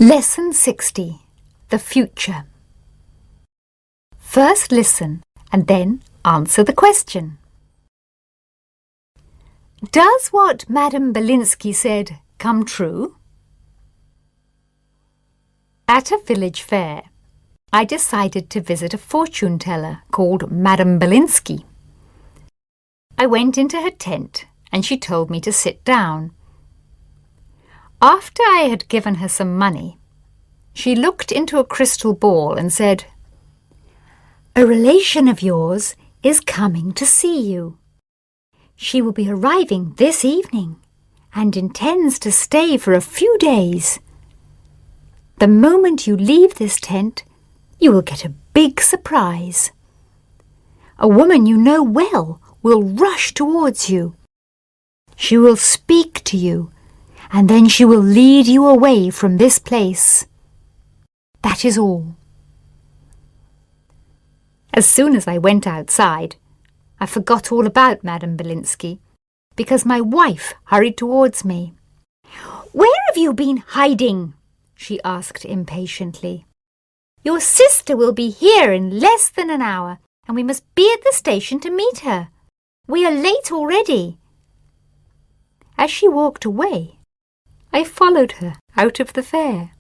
Lesson 60. The Future. First listen and then answer the question. Does what Madam Bellinsky said come true? At a village fair, I decided to visit a fortune teller called Madam Bellinsky. I went into her tent and she told me to sit down. After I had given her some money, she looked into a crystal ball and said, "A relation of yours is coming to see you. She will be arriving this evening and intends to stay for a few days. The moment you leave this tent, you will get a big surprise. A woman you know well will rush towards you. She will speak to you, and then she will lead you away from this place. That is all." As soon as I went outside, I forgot all about Madam Bellinsky because my wife hurried towards me. "Where have you been hiding?" she asked impatiently. "Your sister will be here in less than an hour, and we must be at the station to meet her. We are late already." As she walked away, I followed her out of the fair.